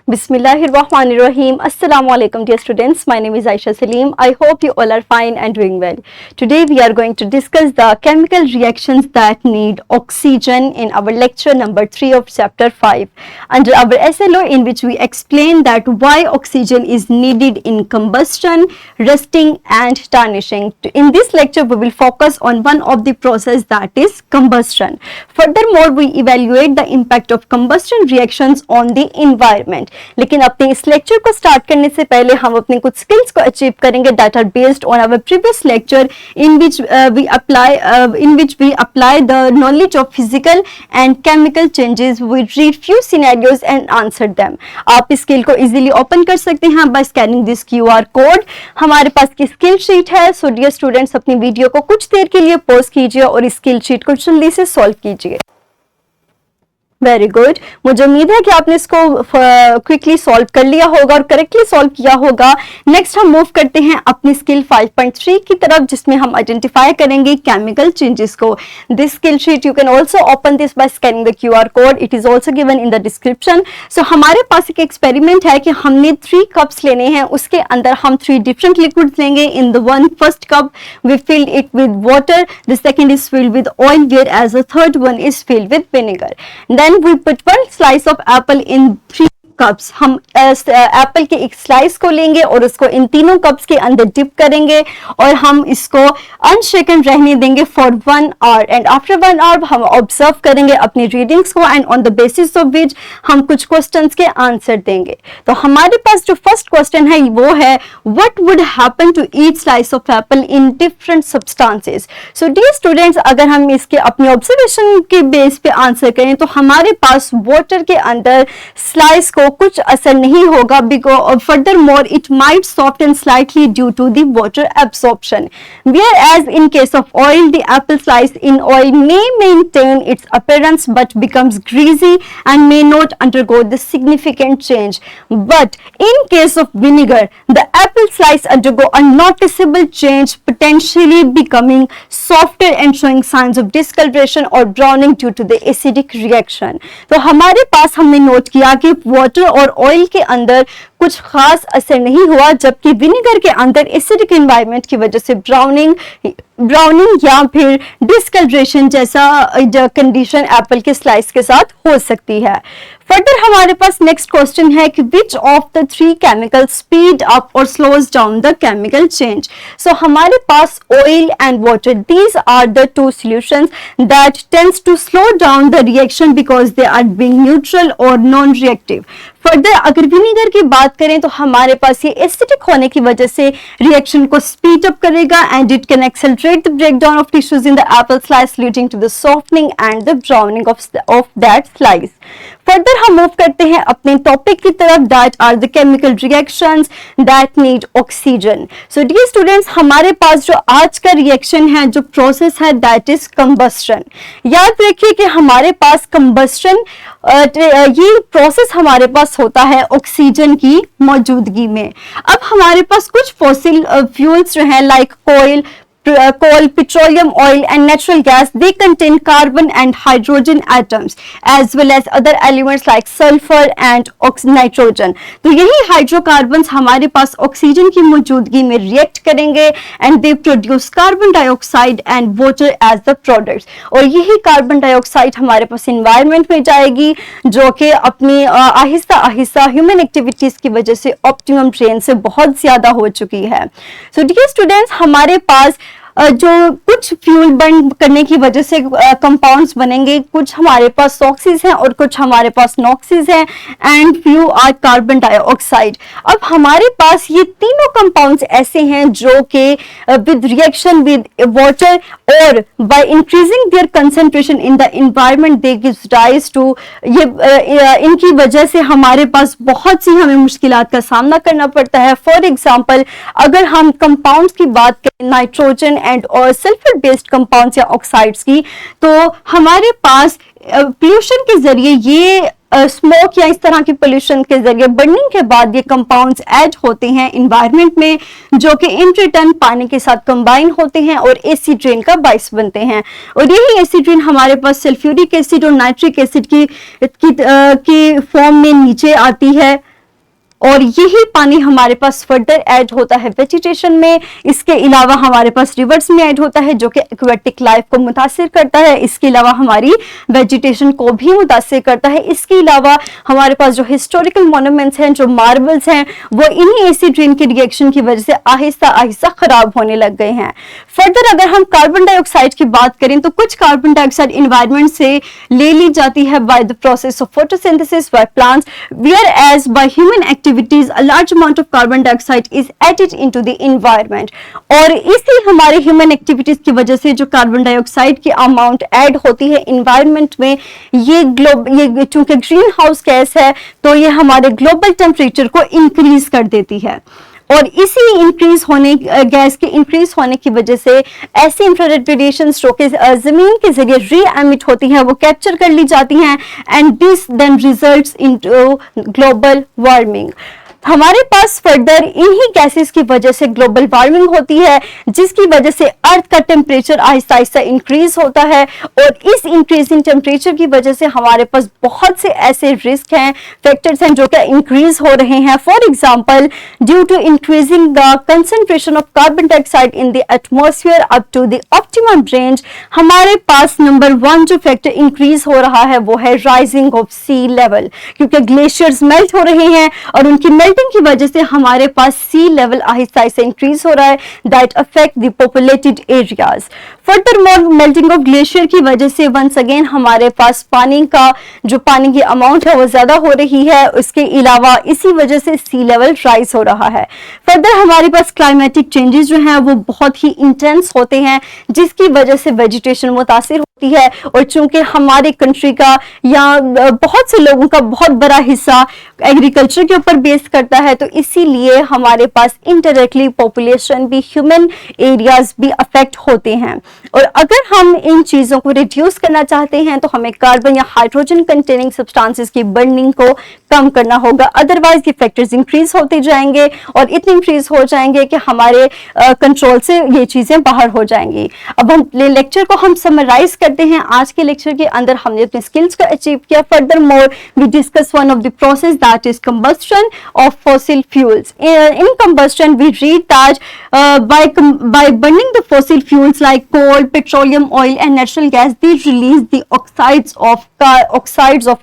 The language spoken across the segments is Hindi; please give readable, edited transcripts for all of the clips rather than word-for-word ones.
Bismillahirrahmanirrahim. Assalamu alaikum dear students. My name is Aisha Salim. I hope you all are fine and doing well. Today we are going to discuss the chemical reactions that need oxygen in our lecture number 3 of chapter 5 under our SLO, in which we explain that why oxygen is needed in combustion, rusting and tarnishing. In this lecture we will focus on one of the process, that is combustion. Furthermore, we evaluate the impact of combustion reactions on the environment. लेकिन अपने इस लेक्चर को स्टार्ट करने से पहले हम अपने कुछ स्किल्स को अचीव करेंगे that are based on our previous lecture in which we apply the knowledge of physical and chemical changes. We read few scenarios and answer them. आप इस स्किल को इजीली ओपन कर सकते हैं by scanning this QR code. हमारे पास की स्किल शीट है. सो डियर स्टूडेंट्स, अपनी वीडियो को कुछ देर के लिए पॉज कीजिए और इस स्किल शीट को जल्दी से सॉल्व कीजिए. Very good. मुझे उम्मीद है कि आपने इसको क्विकली सॉल्व कर लिया होगा और करेक्टली सॉल्व किया होगा. नेक्स्ट हम मूव करते हैं अपनी स्किल 5.3 की तरफ, जिसमें हम आइडेंटिफाई करेंगे केमिकल चेंजेस को. This skill sheet you can also open this by scanning the QR code. It is also given in the description. So हमारे पास एक एक्सपेरिमेंट है कि हमने 3 कप्स लेने हैं. उसके अंदर हम 3 डिफरेंट लिक्विड्स लेंगे. In the first cup we filled it with water, the second is filled with oil, whereas the third one is filled with vinegar. Then we put 1 slice of apple in 3 cups. हम एप्पल के एक स्लाइस को लेंगे और उसको इन तीनों कप्स के अंदर डिप करेंगे और हम इसको अनशेकन रहने देंगे for 1 hour. And after 1 hour हम ऑब्जर्व करेंगे अपनी रीडिंग्स को and on the basis of which हम कुछ क्वेश्चंस के आंसर देंगे. तो हमारे पास जो फर्स्ट क्वेश्चन है वो है, what would happen to each slice of apple in different substances. So dear students, अगर हम इसके अपने ऑब्जर्वेशन के बेस पे आंसर करें तो हमारे पास वाटर के अंदर स्लाइस को कुछ असर नहीं होगा, because furthermore it might soften slightly due to the water absorption, whereas in case of oil the apple slice in oil may maintain its appearance but becomes greasy and may not undergo the significant change. But in case of vinegar the apple slice undergo a noticeable change, potentially becoming softer and showing signs of discoloration or browning due to the acidic reaction. तो हमारे पास हमने नोट किया कि वाटर और ऑयल के अंदर कुछ खास असर नहीं हुआ, जबकि विनेगर के अंदर एसिडिक एनवायरनमेंट की वजह से ब्राउनिंग या फिर डिस्कलरेशन जैसा कंडीशन एप्पल के स्लाइस के साथ हो सकती है. फर्दर हमारे पास नेक्स्ट क्वेश्चन है कि which of the 3 chemicals speed up और slows down the chemical change. So हमारे पास oil and water, these are the 2 solutions that tends to slow down the reaction because they are being neutral और नॉन रिएक्टिव. फर्दर अगर विनेगर की बात करें तो हमारे पास ये एसिडिक होने की वजह से रिएक्शन को स्पीड अप करेगा and it can accelerate the breakdown of tissues in the apple slice leading to the softening and the browning of that slice. Further हम मूव करते हैं अपने टॉपिक की तरफ, that are the chemical reactions that need oxygen. So dear students, हमारे पास जो आज का रिएक्शन है, जो प्रोसेस है, दैट इज कंबस्शन. याद रखिए कि हमारे पास कंबस्शन ये प्रोसेस हमारे पास होता है ऑक्सीजन की मौजूदगी में. अब हमारे पास कुछ फॉसिल फ्यूल्स जो हैं like coal, petroleum, oil and natural gas, they contain carbon and hydrogen atoms as well as other elements like sulfur and nitrogen. तो यही हाइड्रोकार्बन्स हमारे पास ऑक्सीजन की मौजूदगी में रिएक्ट करेंगे and they produce carbon dioxide and water as the products. और यही कार्बन डाइऑक्साइड हमारे पास इन्वायरमेंट में जाएगी, जो कि अपनी आहिस्ता आहिस्ता ह्यूमन एक्टिविटीज की वजह से ऑप्टिमम रेंज से बहुत ज्यादा हो चुकी है. सो डियर स्टूडेंट्स, हमारे पास जो कुछ फ्यूल बर्न करने की वजह से कंपाउंड्स बनेंगे, कुछ हमारे पास सॉक्सीज हैं और कुछ हमारे पास नॉक्सीज हैं and few are carbon dioxide. अब हमारे पास ये तीनों कंपाउंड्स ऐसे हैं जो कि विद रिएक्शन विद वाटर और by increasing their concentration in the environment they gives rise to, इनकी वजह से हमारे पास बहुत सी हमें मुश्किलात का सामना करना पड़ता है. फॉर एग्जांपल, अगर हम कंपाउंड्स की बात करें, नाइट्रोजन एंड और सल्फर बेस्ड कंपाउंड्स या ऑक्साइड्स की, तो हमारे पास पोल्यूशन के जरिए ये स्मोक या इस तरह की पोल्यूशन के जरिए बर्निंग के बाद ये कंपाउंड्स ऐड होते हैं इन्वायरमेंट में, जो कि इन रिटर्न पानी के साथ कंबाइन होते हैं और एसिड रेन का बाइस बनते हैं. और यही एसिड रेन हमारे पास सल्फ्यूरिक एसिड और नाइट्रिक एसिड की फॉर्म में नीचे आती है. और यही पानी हमारे पास फर्दर ऐड होता है वेजिटेशन में। इसके अलावा हमारे पास रिवर्स में ऐड होता है जो कि एक्वेटिक लाइफ को मुतासिर करता है। इसके अलावा हमारी वेजिटेशन को भी मुतासिर करता है। इसके अलावा हमारे पास जो हिस्टोरिकल मॉन्यूमेंट्स हैं, जो मार्बल्स हैं, वो इन्हीं एसिड रेन के रिएक्शन की वजह से आहिस्ता आहिस्ता खराब होने लग गए हैं। फर्दर अगर हम कार्बन डाइऑक्साइड की बात करें तो कुछ कार्बन डाइऑक्साइड एनवायरनमेंट से ले ली जाती है by the process of photosynthesis by plants, whereas by human activities a large amount of carbon dioxide is added into the environment. और इसी हमारे ह्यूमन एक्टिविटीज की वजह से जो कार्बन डाइऑक्साइड की अमाउंट ऐड होती है एनवायरनमेंट में, ये चूंकि ग्रीन हाउस गैस है तो ये हमारे ग्लोबल टेम्परेचर को इंक्रीज कर देती है। और इसी इंक्रीज होने गैस के इंक्रीज होने की वजह से ऐसी इंफ्रारेड रेडिएशन जो कि जमीन के जरिए री एमिट होती हैं वो कैप्चर कर ली जाती हैं and this then results into global warming. हमारे पास फर्दर इन्हीं गैसेस की वजह से ग्लोबल वार्मिंग होती है, जिसकी वजह से अर्थ का टेम्परेचर आहिस्ता आहिस्ता इंक्रीज होता है। और इस इंक्रीज इन टेम्परेचर की वजह से हमारे पास बहुत से ऐसे रिस्क हैं, फैक्टर्स हैं जो कि इंक्रीज हो रहे हैं। For example, due to increasing the concentration of carbon dioxide in the atmosphere up to the optimum range, हमारे पास नंबर 1 जो फैक्टर इंक्रीज हो रहा है वो है राइजिंग ऑफ सी लेवल, क्योंकि ग्लेशियर्स मेल्ट हो रहे हैं और उनकी मेल्टिंग की वजह से हमारे पास सी लेवल आहिस्ता आहिस्ता इंक्रीज हो रहा है, that affect the populated areas. Furthermore melting of glacier की वजह से वंस अगेन हमारे पास पानी की अमाउंट है वो ज्यादा हो रही है। उसके अलावा इसी वजह से सी लेवल राइज हो रहा है। फर्दर हमारे पास क्लाइमेटिक चेंजेस जो हैं वो बहुत ही इंटेंस होते हैं, जिसकी वजह से वेजिटेशन मुतासिर होती है। और चूंकि हमारी कंट्री का या बहुत से लोगों का बहुत बड़ा हिस्सा एग्रीकल्चर के ऊपर बेस करता है, तो इसीलिए हमारे पास इनडायरेक्टली पॉपुलेशन भी, ह्यूमन एरियाज भी अफेक्ट होते हैं। और अगर हम इन चीजों को रिड्यूस करना चाहते हैं तो हमें कार्बन या हाइड्रोजन कंटेनिंग सब्सटेंसेस की बर्निंग को कम करना होगा, अदरवाइज ये फैक्टर्स इंक्रीज होते जाएंगे और इतने इंक्रीज हो जाएंगे कि हमारे कंट्रोल से ये चीजें बाहर हो जाएंगी। अब हम लेक्चर को हम समराइज करते हैं। आज के लेक्चर के अंदर हमने अपने स्किल्स को अचीव किया। Furthermore we discuss one of the process that is combustion of fossil fuels. In combustion, we read that by burning the fossil fuels like coal, petroleum, oil, and natural gas, they release the oxides of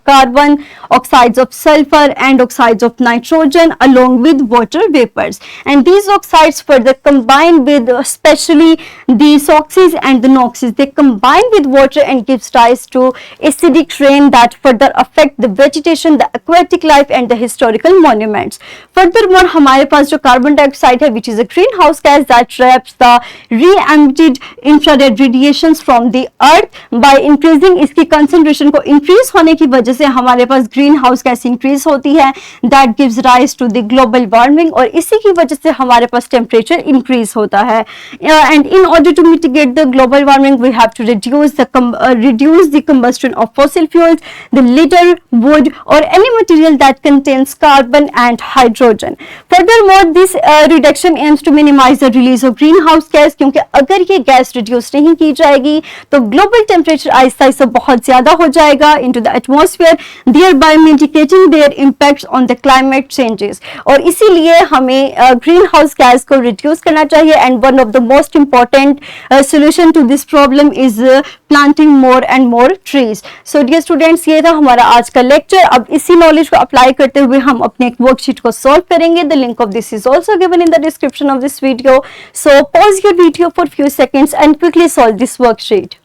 carbon, oxides of sulfur, and oxides of nitrogen, along with water vapors. And these oxides further combine with, especially the SOxes and the NOxes, they combine with water and gives rise to acidic rain that further affect the vegetation, the aquatic life, and the historical monuments. Furthermore, हमारे पास जो कार्बन डाइऑक्साइड है, which is a greenhouse gas that traps the re-emitted infrared radiations from the earth, by increasing इसकी concentration को increase होने की वजह से हमारे पास ग्रीन हाउस गैस increase होती है, that gives rise to the global warming, और इसी की वजह से हमारे पास temperature increase होता है। And in order to mitigate the global warming, we have to reduce the combustion of fossil fuels, the litter, wood, or any material that contains carbon and hydrogen. Furthermore, this reduction aims to minimize the release of greenhouse gas, क्योंकि अगर ये गैस रिड्यूस नहीं की जाएगी तो ग्लोबल टेम्परेचर आहिस्ता आहिस्ता बहुत ज्यादा हो जाएगा into the atmosphere, thereby mitigating their impacts on the climate changes. और इसीलिए हमें ग्रीन हाउस गैस को रिड्यूस करना चाहिए। and one of the most important solution to this problem is planting more and more trees. So dear students, ये था हमारा आज का लेक्चर। अब इसी नॉलेज को अप्लाई करते हुए हम अपने एक वर्कशीट को सॉल्व करेंगे। The link of this is also given in the description of this video. So pause your video for few seconds and quickly solve this worksheet.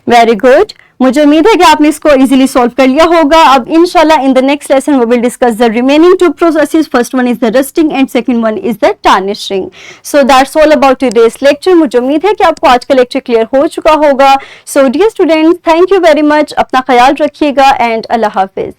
Very good. मुझे उम्मीद है कि आपने इसको इजीली सॉल्व कर लिया होगा। अब इंशाल्लाह in the next lesson we will discuss the remaining two processes. First one is the rusting and second one is the tarnishing. So that's all about today's lecture. मुझे उम्मीद है कि आपको आज का लेक्चर क्लियर हो चुका होगा। So dear students, thank you very much. अपना ख्याल रखिएगा एंड अल्लाह हाफिज।